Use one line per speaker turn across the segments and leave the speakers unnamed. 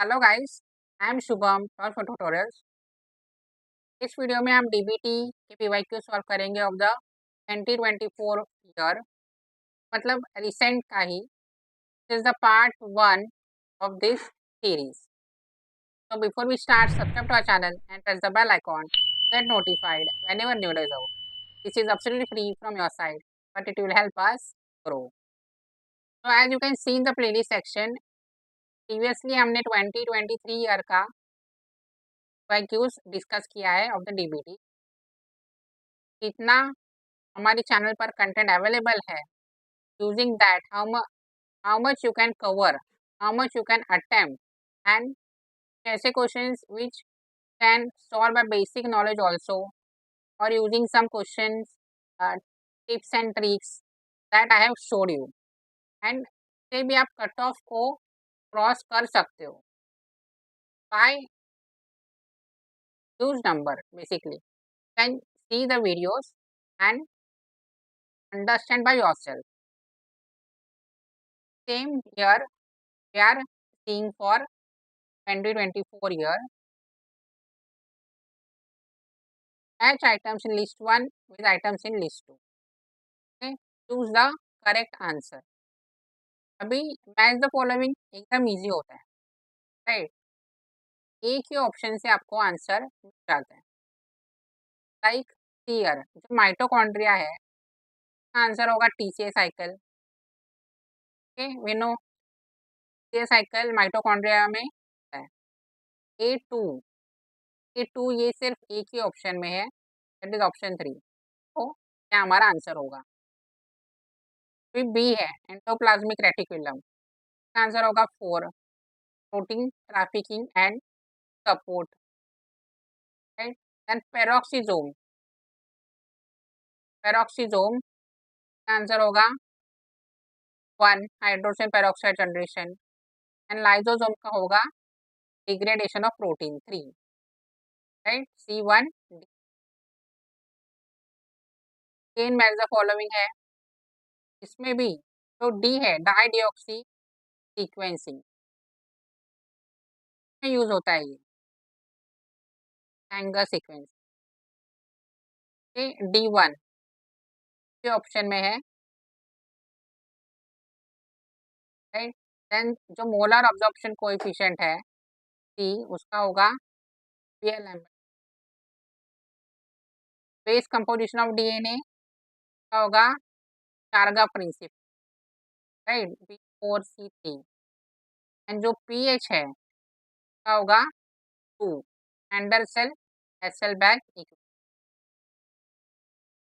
Hello guys, I am Shubham और for tutorials. इस video में हम डीबीटी के पीवाईक्यू सॉल्व करेंगे ऑफ द 2024 ईयर, मतलब रिसेंट का ही। Is the part 1 of this series. So before we start, subscribe to our channel and press the bell icon to get notified whenever new videos out. This is absolutely free from your side, but it will help us grow. So as you can see in the playlist section, previously हमने 2023 year का PYQs discuss किया है of the DBT. इतना हमारे channel पर content available है, using that how much you can cover, how much you can attempt, and ऐसे questions which can solve by basic knowledge also, और using some questions, tips and tricks that I have showed you, and से भी आप cut off को cross कर सकते हो by use number. Basically can see the videos and understand by yourself. Same here, we are seeing for 2024 year. Match items in list 1 with items in list 2. Okay, choose the correct answer. अभी match the following एकदम easy होता है, right. एक ही option से आपको answer मिल जाता है। लाइक हियर जो माइटोकॉन्ड्रिया है, आंसर होगा TCA cycle. Okay, we know TCA cycle mitochondria में है। ए टू ये सिर्फ एक ही ऑप्शन में है, दैट इज ऑप्शन 3। तो क्या हमारा आंसर होगा? फिर बी है एंडोप्लाज्मिक रेटिकुलम, आंसर होगा 4, protein trafficking and support, right. Then peroxisome answer होगा 1, hydrogen peroxide generation, and lysosome का होगा degradation of protein 3, right. C1 chain match the following है, इसमें भी तो डी है डाई डिऑक्सी सीक्वेंसिंग में यूज होता है ये एंगर सीक्वेंस। D1 के ऑप्शन में है, राइट। देन जो मोलर अब्जॉर्प्शन कोएफिशिएंट है सी, उसका होगा PLM। Base composition of DNA का होगा टारगा प्रिंसिपल, राइट, B4C3। एंड जो पीएच है का होगा 2, एंडरसेल एसेलबैग इक्वेशन।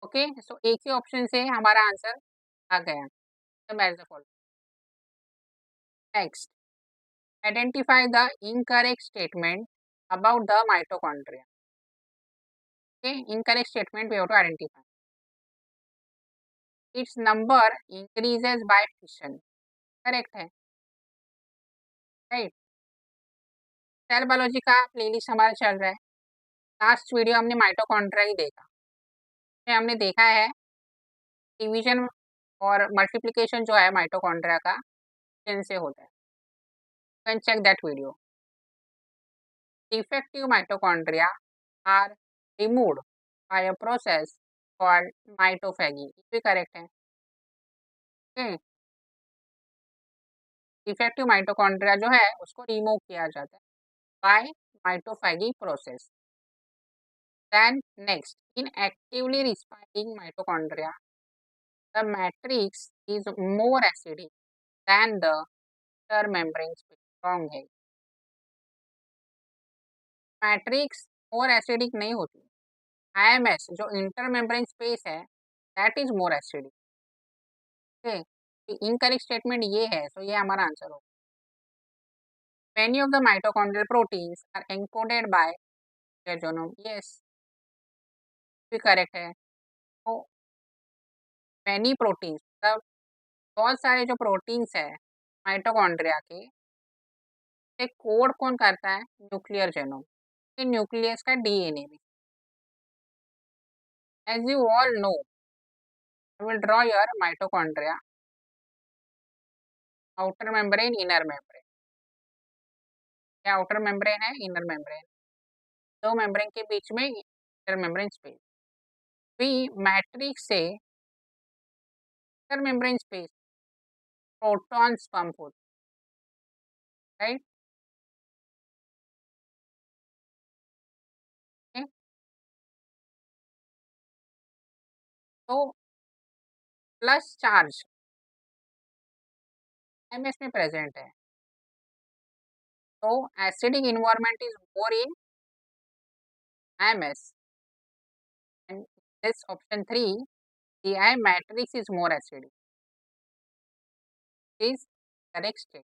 ओके, सो एक ही ऑप्शन से हमारा आंसर आ गया। तो match the following. Next, identify the incorrect statement about the mitochondria. Okay, incorrect statement we have to identify. Its number increases by fission, correct है, राइट। सेल बायोलॉजी का playlist हमारा चल रहा है। लास्ट वीडियो हमने माइटोकॉन्ड्रिया ही देखा, इसमें हमने देखा है डिवीजन और मल्टीप्लिकेशन जो है माइटोकॉन्ड्रिया का फिशन से होता है। Can check that video. Defective mitochondria are removed by a process called mitophagy, ये भी करेक्ट है। ओके, डिफेक्टिव माइटोकॉन्ड्रिया जो है उसको रिमूव किया जाता है by mitophagy process. Then next, in actively responding mitochondria the matrix is more acidic than the inter membrane space, wrong है। मैट्रिक्स मोर एसिडिक नहीं होती, IMS जो इंटर मेम्ब्रेन स्पेस है that is more acidic. Okay, incorrect statement ये है, तो ये हमारा आंसर होगा। Many of the mitochondrial proteins are encoded by their genome, yes, भी करेक्ट है। तो मैनी प्रोटीन्स मतलब बहुत सारे जो प्रोटीन्स है माइटोकॉन्ड्रिया के, कोड कौन करता है? न्यूक्लियर जेनोम, न्यूक्लियस का डीएनए भी। As you all know, I will draw your mitochondria, outer membrane, inner membrane. या आउटर मेम्ब्रेन है, इनर मेम्ब्रेन, दो मेम्ब्रेन के बीच में इंटर मेम्ब्रेन स्पेस। फिर मैट्रिक्स से inter membrane space protons pump होते हैं, राइट। तो प्लस चार्ज एमएस में प्रेजेंट है, तो acidic environment is more in MS and this option 3 the I matrix is more acidic is correct state.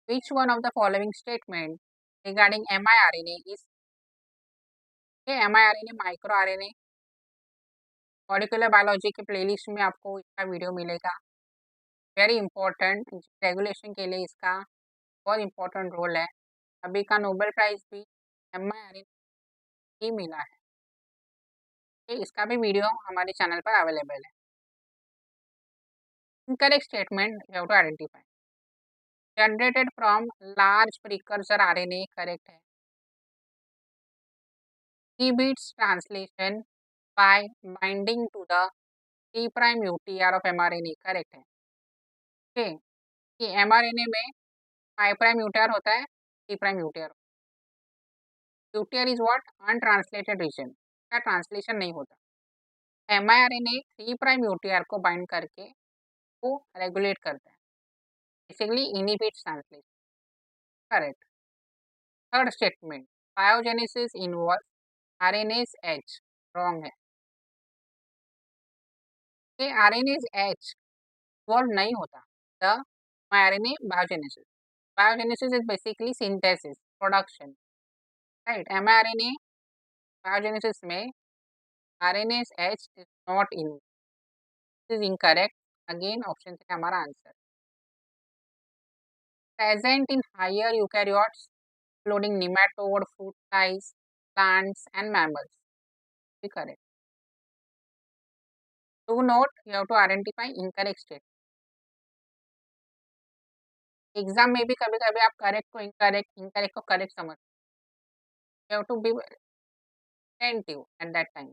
Which one of the following statement regarding miRNA is miRNA micro RNA? Molecular biology के playlist में आपको इसका video मिलेगा। Very important, regulation के लिए इसका बहुत important role है। अभी का नोबेल प्राइज भी miRNA ही मिला है। इसका भी वीडियो हमारे चैनल पर अवेलेबल है। Incorrect statement you have to identify. Generated from large precursor RNA correct है। inhibits translation by binding to the 3' UTR of mRNA correct है। ओके, कि mRNA में 5' UTR होता है, 3' UTR। UTR is what? Untranslated region, का translation नहीं होता। mRNA 3' UTR को बाइंड करके वो रेगुलेट करता है, basically inhibits translation correct. Third statement, biogenesis involve RNase H wrong है। ये RNase H इन्वॉल्व नहीं होता the mRNA biogenesis. Biogenesis is basically synthesis, production, right? mRNA biogenesis में RNase H is not in. This is incorrect. Again, option 3 हमारा answer. Present in higher eukaryotes, including nematode, fruit flies, plants, and mammals. Be correct. Do note, you have to identify incorrect state. Exam में भी कभी कभी आप correct को incorrect, incorrect को correct समझ, you have to be attentive at that time.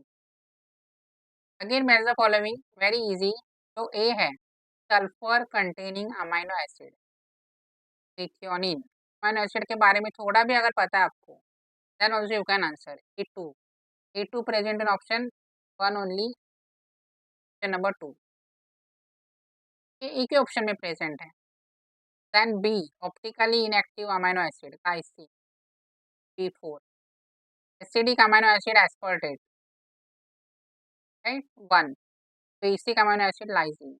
Again, match the following, very easy. तो A है sulphur containing amino acid, methionine. Amino acid के बारे में थोड़ा भी अगर पता है आपको, then also you can answer. A2 present in option 1 only, option number 2 एक ही ऑप्शन में प्रेजेंट है। Then B optically inactive amino acid lysine, B4 acidic amino acid aspartate, right 1 basic amino acid lysine,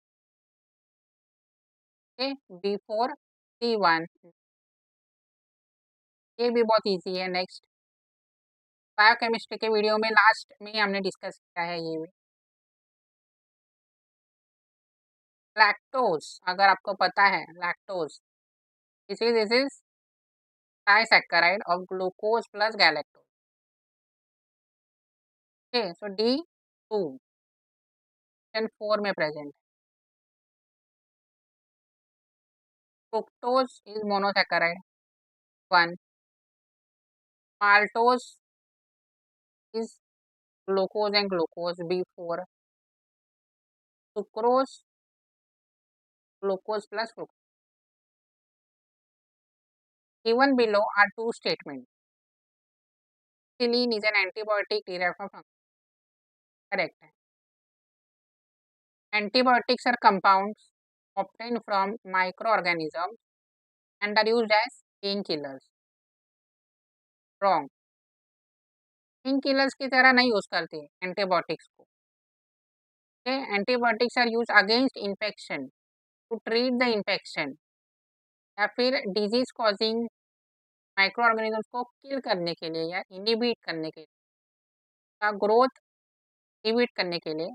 okay B4 C1। ये भी बहुत easy है। Next, biochemistry के video में लास्ट में हमने डिस्कस किया है ये भी। लैक्टोज, अगर आपको पता है lactose this is disaccharide of glucose plus galactose. Okay, so D2 option 4 में प्रेजेंट है। Fructose is monosaccharide 1, maltose is glucose and glucose B4, sucrose glucose plus fructose. Given below are two statements. Penicillin is an antibiotic derived from fungus. Correct है। Antibiotics are compounds obtained from microorganisms and are used as painkillers. Wrong. Painkillers की तरह नहीं use करते antibiotics को। Antibiotics are use against infection, to treat the infection, या फिर disease causing micro organisms को किल करने के लिए या इनिबिट करने के लिए, का ग्रोथ इनिबिट करने के लिए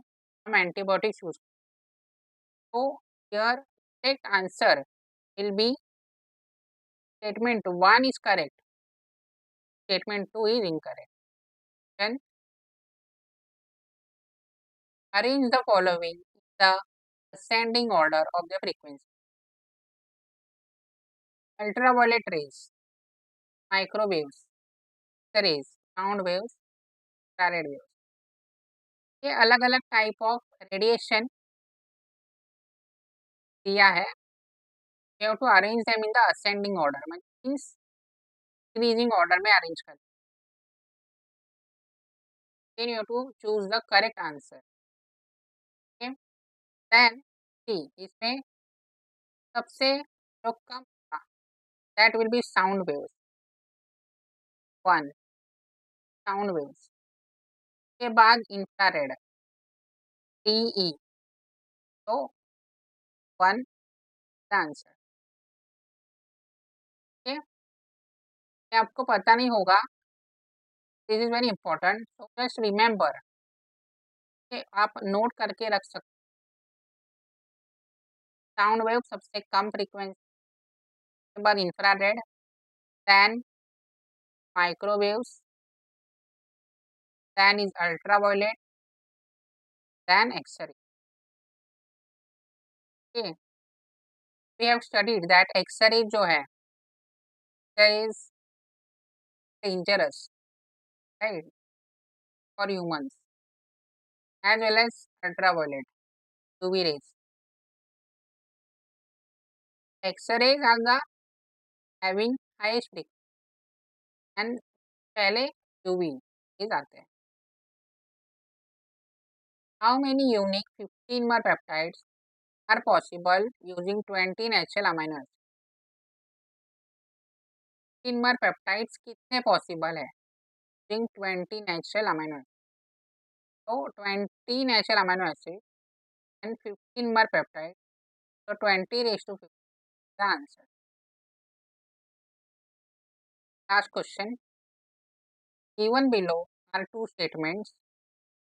हम एंटीबायोटिक्स यूज करते हैं। तो here correct answer will be statement 1 is correct, statement 2 is incorrect. Then arrange the following in the ascending order of the frequency. Ultraviolet rays, microwaves, rays, sound waves, infrared waves, ये अलग अलग type of radiation दिया है. You have to arrange them in the ascending order, means increasing order में arrange कर. Then you have to choose the correct answer. Okay, then see इसमें सबसे जो कम that will be sound waves. One, sound waves के बाद infrared, टीई, तो वन आंसर. ओके, ये आपको पता नहीं होगा, this is very important, so just remember कि आप नोट करके रख सकते. साउंड वेव सबसे कम फ्रीक्वेंसी के बाद infrared, then microwaves, then is ultraviolet, then X-ray. Okay, we have studied that X-ray जो है is dangerous, right, for humans as well as ultraviolet UV rays. X-rays are the having highest frequency and पहले UV rays आते हैं. How many unique 15-mer peptides are possible using 20 natural amino acids? 15-mer peptides कितने possible है using 20 natural amino acids? तो 20 natural amino acids and 15-mer peptide, so 20:15 the answer. Last question. Given below are two statements.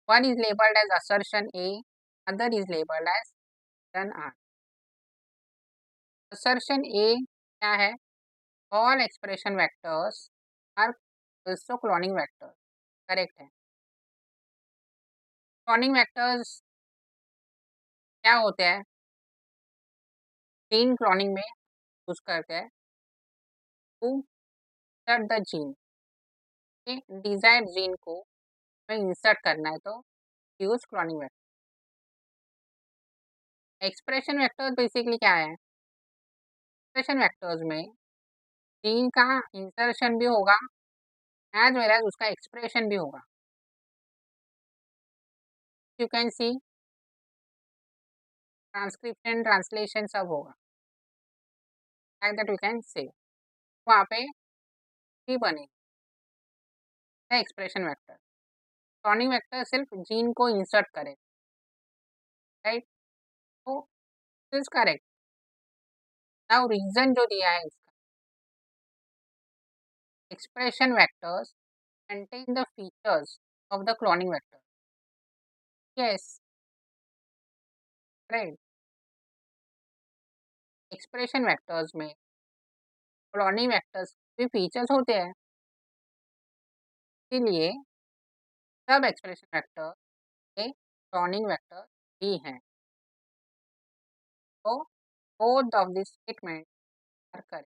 One is labeled as assertion A, other is labeled as assertion R. Assertion A क्या है? All expression vectors are also cloning vectors. Correct है. Cloning vectors क्या होते हैं? Gene cloning में use करते हैं to insert the gene. Desired gene को इंसर्ट करना है तो use cloning vector. Expression vectors basically क्या है? एक्सप्रेशन वेक्टर्स में जीन का इंसर्शन भी होगा एज वेल एज उसका एक्सप्रेशन भी होगा. You can see transcription, translation सब होगा, like that you can say. वहाँ पे भी बनेगा एक्सप्रेशन वेक्टर. क्लोनिंग वेक्टर सिर्फ जीन को इंसर्ट करे, राइट. तो इज करेक्ट. नाउ रीजन जो दिया है इसका, expression vectors contain the features of the cloning vector. Yes, right. Expression vectors में क्लोनिंग वेक्टर्स भी फीचर्स होते हैं, इसीलिए सब एक्सप्रेशन वेक्टर के क्लोनिंग वेक्टर भी हैं. तो both of these statements are correct.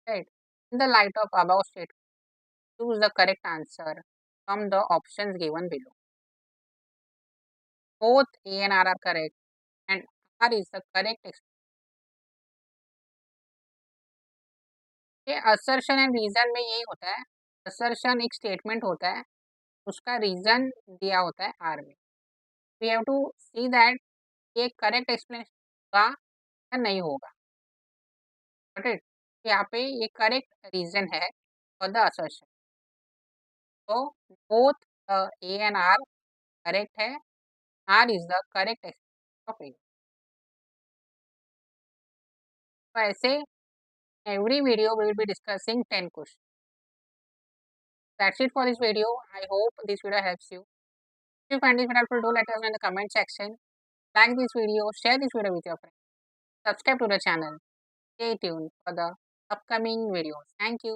Right. In the light of above statement, choose the correct answer from the options given below. Both A and R are correct, and R is the correct expression. ये assertion and reason में यही होता है. Assertion एक statement होता है, उसका reason दिया होता है आर में. We have to see that ये करेक्ट एक्सप्लेनेशन होगा या नहीं होगा. राइट, यहाँ पे ये करेक्ट रीजन है फॉर द असर्शन. तो both A and R correct है. R is the correct explanation of A. तो ऐसे every video we will be discussing 10 questions. That's it for this video. I hope this video helps you. If you find this video helpful, do let us know in the comment section. Like this video, share this video with your friends. Subscribe to the channel. Stay tuned for the upcoming videos. Thank you.